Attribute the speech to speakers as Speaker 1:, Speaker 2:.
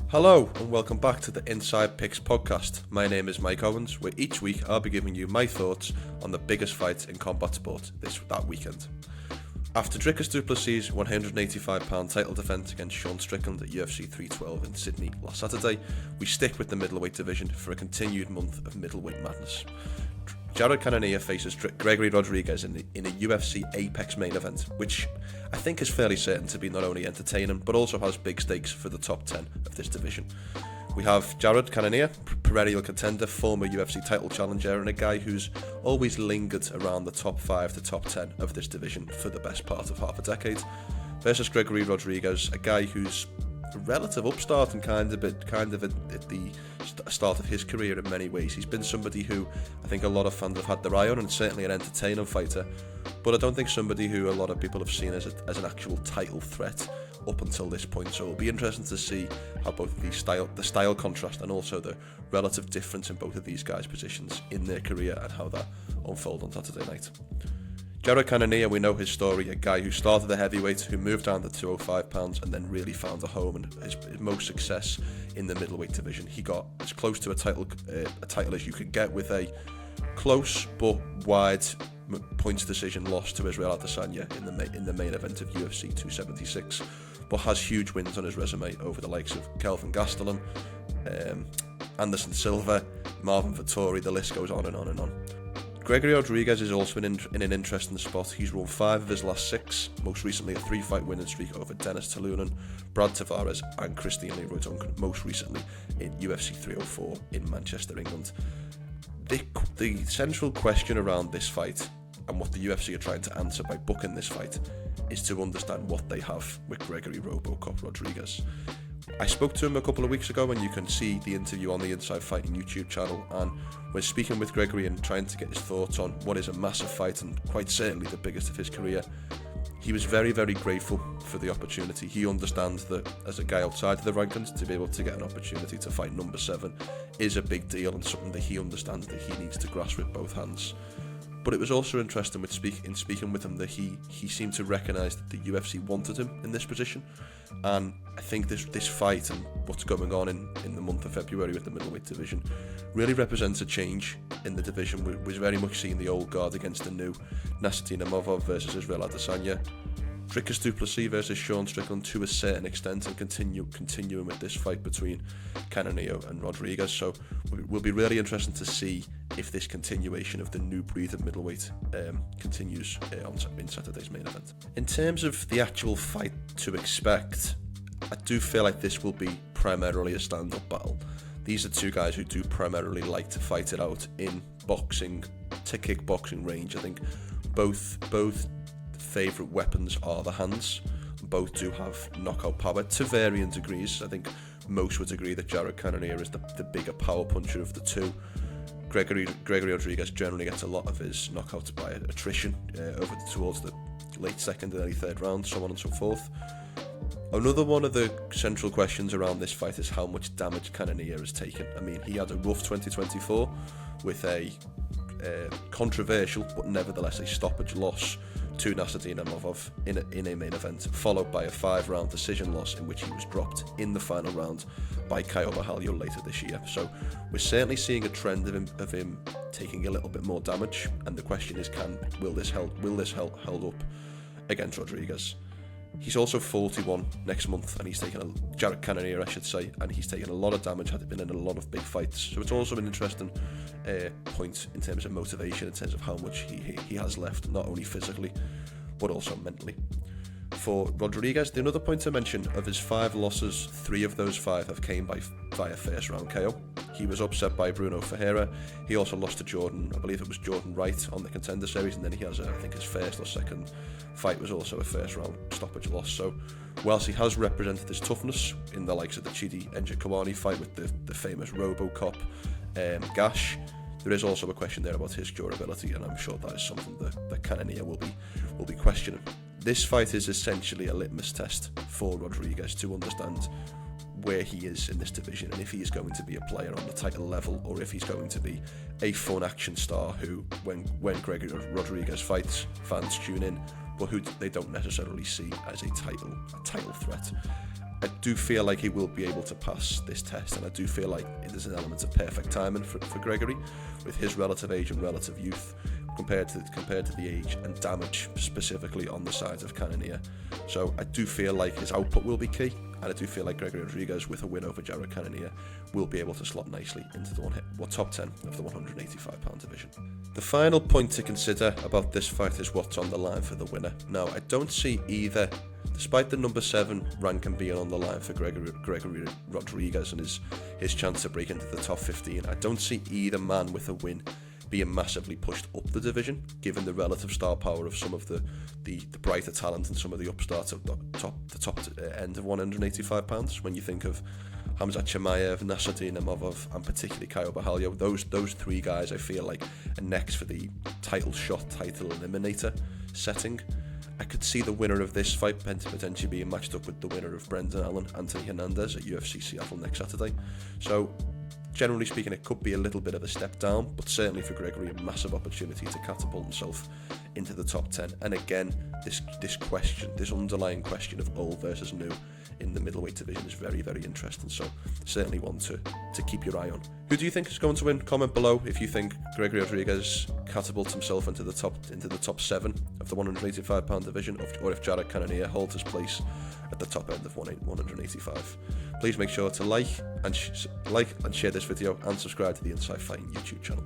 Speaker 1: Hello and welcome back to the Inside Picks podcast. My name is Mike Owens, where each week I'll be giving you my thoughts on the biggest fights in combat sport that weekend. After Dricus du Plessis' £185 title defence against Sean Strickland at UFC 312 in Sydney last Saturday, we stick with the middleweight division for a continued month of middleweight madness. Jared Cannonier faces Gregory Rodrigues in a UFC Apex main event, which I think is fairly certain to be not only entertaining, but also has big stakes for the top 10 of this division. We have Jared Cannonier, perennial contender, former UFC title challenger, and a guy who's always lingered around the top 5 to top 10 of this division for the best part of half a decade, versus Gregory Rodrigues, a guy who's a relative upstart and kind of at the start of his career in many ways. He's been somebody who I think a lot of fans have had their eye on, and certainly an entertaining fighter, but I don't think somebody who a lot of people have seen as an actual title threat up until this point. So it'll be interesting to see how both of these the style contrast and also the relative difference in both of these guys' positions in their career and how that unfolds on Saturday night. Jared Cannonier, we know his story, a guy who started at heavyweight, who moved down to 205 pounds and then really found a home and his most success in the middleweight division. He got as close to a title as you could get with a close but wide points decision loss to Israel Adesanya in the main event of UFC 276, but has huge wins on his resume over the likes of Kelvin Gastelum, Anderson Silva, Marvin Vettori. The list goes on and on and on. Gregory Rodrigues is also in an interesting spot. He's won 5 of his last 6, most recently a 3-fight winning streak over Dennis Talunan, Brad Tavares and Christian Leroy Duncan, most recently in UFC 304 in Manchester, England. The central question around this fight and what the UFC are trying to answer by booking this fight is to understand what they have with Gregory Robocop Rodrigues. I spoke to him a couple of weeks ago, and you can see the interview on the Inside Fighting YouTube channel, and we're speaking with Gregory and trying to get his thoughts on what is a massive fight and quite certainly the biggest of his career. He was very, very grateful for the opportunity. He understands that as a guy outside of the rankings, to be able to get an opportunity to fight number 7 is a big deal and something that he understands that he needs to grasp with both hands. But it was also interesting in speaking with him that he seemed to recognise that the UFC wanted him in this position, and I think this fight and what's going on in the month of February with the middleweight division really represents a change in the division. We're very much seeing the old guard against the new. Nassourdine Imavov versus Israel Adesanya, Dricus du Plessis versus Sean Strickland to a certain extent, and continuing with this fight between Cannonier and Rodrigues. So it will be really interesting to see if this continuation of the new breed of middleweight continues in Saturday's main event. In terms of the actual fight to expect, I do feel like this will be primarily a stand-up battle. These are two guys who do primarily like to fight it out in boxing to kickboxing range. I think both favourite weapons are the hands. Both do have knockout power to varying degrees. I think most would agree that Jared Cannonier is the bigger power puncher of the two. Gregory Rodrigues generally gets a lot of his knockouts by attrition over towards the late second and early third round, so on and so forth. Another one of the central questions around this fight is how much damage Cannonier has taken. I mean, he had a rough 2024 with a controversial but nevertheless a stoppage loss to Nassourdine Imavov in a main event, followed by a 5-round decision loss in which he was dropped in the final round by Caio Borralho later this year. So we're certainly seeing a trend of him taking a little bit more damage, and the question is, will this hold up against Rodrigues? He's also 41 next month, and he's taken Jared Cannonier, I should say, and he's taken a lot of damage, had been in a lot of big fights. So it's also an interesting point in terms of motivation, in terms of how much he has left, not only physically, but also mentally. For Rodrigues, the another point to mention, of his 5 losses, 3 of those 5 have came via first round KO. He was upset by Bruno Ferreira. He also lost to Jordan, I believe it was Jordan Wright on the Contender Series, and then he has, I think his first or second fight was also a first round stoppage loss. So whilst he has represented his toughness in the likes of the Chidi Njokuani fight with the famous Robocop gash, there is also a question there about his durability, and I'm sure that is something that Cannonier will be questioning. This fight is essentially a litmus test for Rodrigues to understand where he is in this division, and if he is going to be a player on the title level, or if he's going to be a fun action star who, when Gregory Rodrigues fights, fans tune in, but who they don't necessarily see as a title threat. I do feel like he will be able to pass this test, and I do feel like there's an element of perfect timing for Gregory, with his relative age and relative youth compared to the age and damage specifically on the side of Cannonier. So I do feel like his output will be key, and I do feel like Gregory Rodrigues, with a win over Jared Cannonier, will be able to slot nicely into the top 10 of the 185-pound division. The final point to consider about this fight is what's on the line for the winner. Now, I don't see either, despite the number 7 ranking being on the line for Gregory Rodrigues and his chance to break into the top 15, I don't see either man with a win being massively pushed up the division, given the relative star power of some of the brighter talent and some of the upstarts of the top end of 185 pounds. When you think of Khamzat Chimaev, Nasruddin Imavov, and particularly Caio Borralho, those 3 guys I feel like are next for the title eliminator setting. I could see the winner of this fight potentially being matched up with the winner of Brendan Allen, Anthony Hernandez at UFC Seattle next Saturday. So, generally speaking, it could be a little bit of a step down, but certainly for Gregory, a massive opportunity to catapult himself into the top 10. And again, this underlying question of old versus new in the middleweight division is very, very interesting. So certainly one to keep your eye on. Who do you think is going to win? Comment below if you think Gregory Rodrigues catapults himself into the top 7 of the 185-pound division, or if Jared Cannonier holds his place at the top end of 185. Please make sure to like and share this video and subscribe to the Inside Fighting YouTube channel.